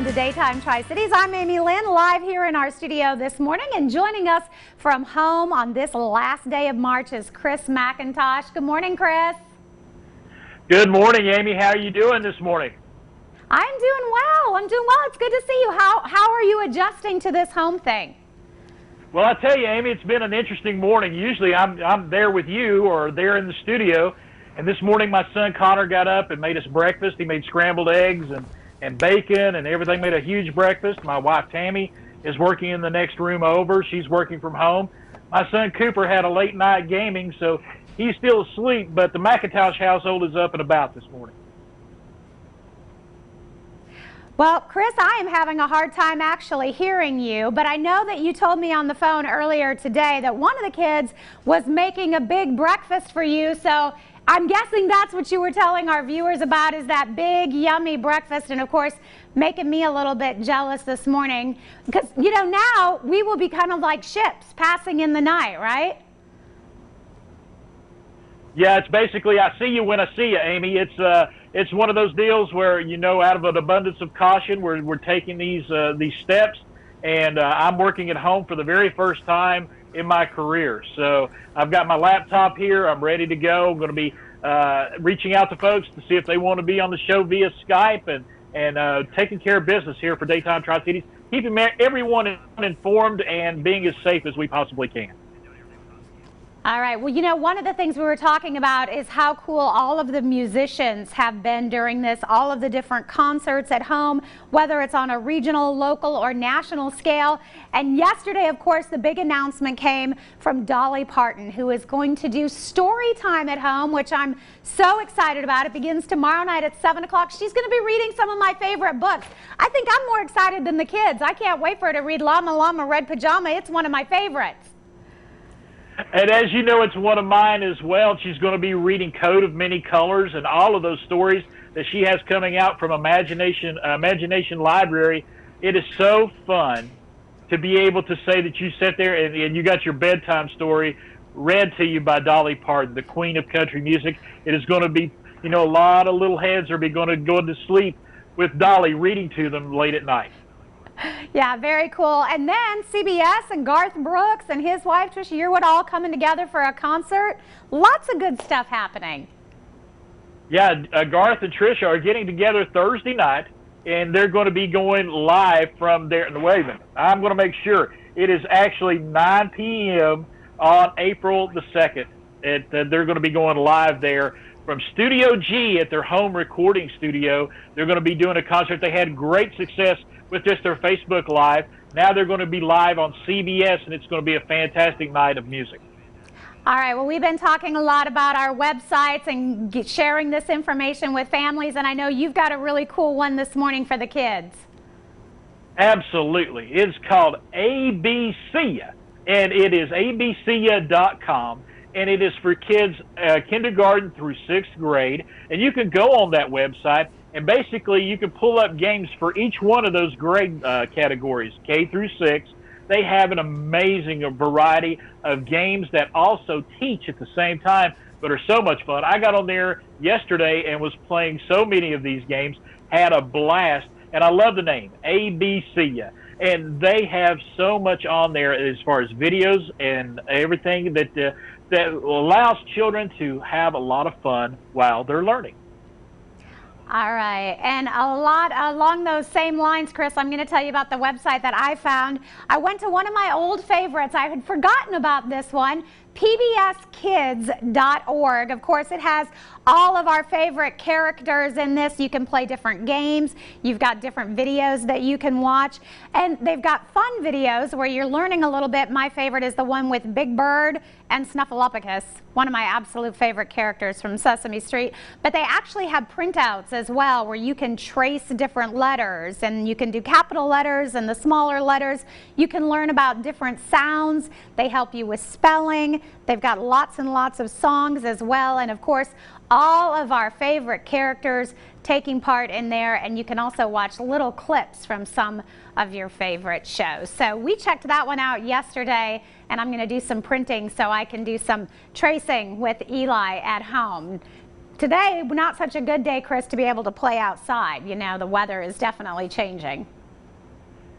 Welcome to Daytime Tri-Cities. I'm Amy Lynn, live here in our studio this morning, and joining us from home on this last day of March is Chris McIntosh. Good morning, Chris. Good morning, Amy. How are you doing this morning? I'm doing well. It's good to see you. How are you adjusting to this home thing? Well, I tell you, Amy, it's been an interesting morning. Usually I'm there with you or there in the studio, and this morning my son Connor got up and made us breakfast. He made scrambled eggs and bacon and everything, made a huge breakfast. My wife Tammy is working in the next room over. She's working from home. My son Cooper had a late night gaming, so he's still asleep, but the McIntosh household is up and about this morning. Well, Chris, I am having a hard time actually hearing you, but I know that you told me on the phone earlier today that one of the kids was making a big breakfast for you, so I'm guessing that's what you were telling our viewers about, is that big, yummy breakfast, and of course, making me a little bit jealous this morning, because, you know, now we will be kind of like ships passing in the night, right? Yeah, it's basically I see you when I see you, Amy. It's one of those deals where, you know, out of an abundance of caution, we're taking these steps, and I'm working at home for the very first time in my career. So I've got my laptop here. I'm ready to go. I'm going to be reaching out to folks to see if they want to be on the show via Skype and taking care of business here for Daytime Tri-Cities, keeping everyone informed and being as safe as we possibly can. All right. Well, you know, one of the things we were talking about is how cool all of the musicians have been during this, all of the different concerts at home, whether it's on a regional, local, or national scale. And yesterday, of course, the big announcement came from Dolly Parton, who is going to do story time at home, which I'm so excited about. It begins tomorrow night at 7 o'clock. She's going to be reading some of my favorite books. I think I'm more excited than the kids. I can't wait for her to read Llama Llama Red Pajama. It's one of my favorites. And as you know, it's one of mine as well. She's going to be reading Code of Many Colors and all of those stories that she has coming out from Imagination Library. It is so fun to be able to say that you sat there and you got your bedtime story read to you by Dolly Parton, the queen of country music. It is going to be, you know, a lot of little heads are going to go to sleep with Dolly reading to them late at night. Yeah, very cool. And then CBS and Garth Brooks and his wife Trisha Yearwood all coming together for a concert. Lots of good stuff happening. Yeah, Garth and Trisha are getting together Thursday night, and they're going to be going live from there. Wait a minute. I'm going to make sure. It is actually 9 p.m. on April the 2nd. They're going to be going live there from Studio G at their home recording studio. They're going to be doing a concert. They had great success with just their Facebook Live. Now they're going to be live on CBS, and it's going to be a fantastic night of music. All right, well, we've been talking a lot about our websites and sharing this information with families, and I know you've got a really cool one this morning for the kids. Absolutely. It's called ABCia, and it is abcia.com, and it is for kids kindergarten through 6th grade, and you can go on that website, and basically you can pull up games for each one of those grade categories, K through 6. They have an amazing variety of games that also teach at the same time, but are so much fun. I got on there yesterday and was playing so many of these games, had a blast, and I love the name, ABCia. And they have so much on there as far as videos and everything that allows children to have a lot of fun while they're learning. All right, and a lot along those same lines, Chris, I'm going to tell you about the website that I found. I went to one of my old favorites. I had forgotten about this one, pbskids.org. Of course, it has all of our favorite characters in this. You can play different games. You've got different videos that you can watch. And they've got fun videos where you're learning a little bit. My favorite is the one with Big Bird and Snuffleupagus, one of my absolute favorite characters from Sesame Street. But they actually have printouts as well where you can trace different letters, and you can do capital letters and the smaller letters. You can learn about different sounds. They help you with spelling. They've got lots and lots of songs as well, and of course all of our favorite characters taking part in there, and you can also watch little clips from some of your favorite shows. So we checked that one out yesterday, and I'm going to do some printing so I can do some tracing with Eli at home. today, not such a good day, Chris, to be able to play outside. You know, the weather is definitely changing.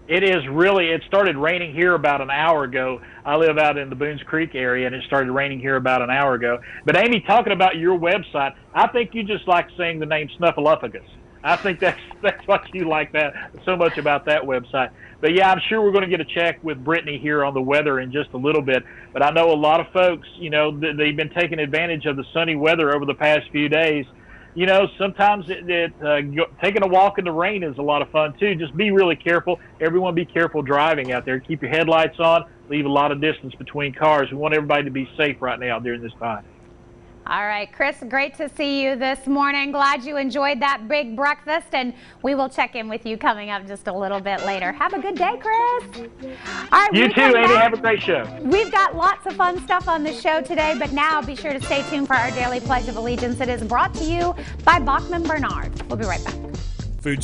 It is really, it started raining here about an hour ago. I live out in the Boones Creek area, and it started raining here about an hour ago. But Amy, talking about your website, I think you just like saying the name Snuffleupagus. I think that's what you like that so much about that website. But yeah, I'm sure we're going to get a check with Brittany here on the weather in just a little bit. But I know a lot of folks, you know, they've been taking advantage of the sunny weather over the past few days. You know, sometimes taking a walk in the rain is a lot of fun too. Just be really careful. Everyone be careful driving out there. Keep your headlights on. Leave a lot of distance between cars. We want everybody to be safe right now during this time. All right, Chris, great to see you this morning. Glad you enjoyed that big breakfast, and we will check in with you coming up just a little bit later. Have a good day, Chris. All right, you too, Amy. Have a great show. We've got lots of fun stuff on the show today, but now be sure to stay tuned for our daily Pledge of Allegiance. It is brought to you by Bachman Bernard. We'll be right back. Food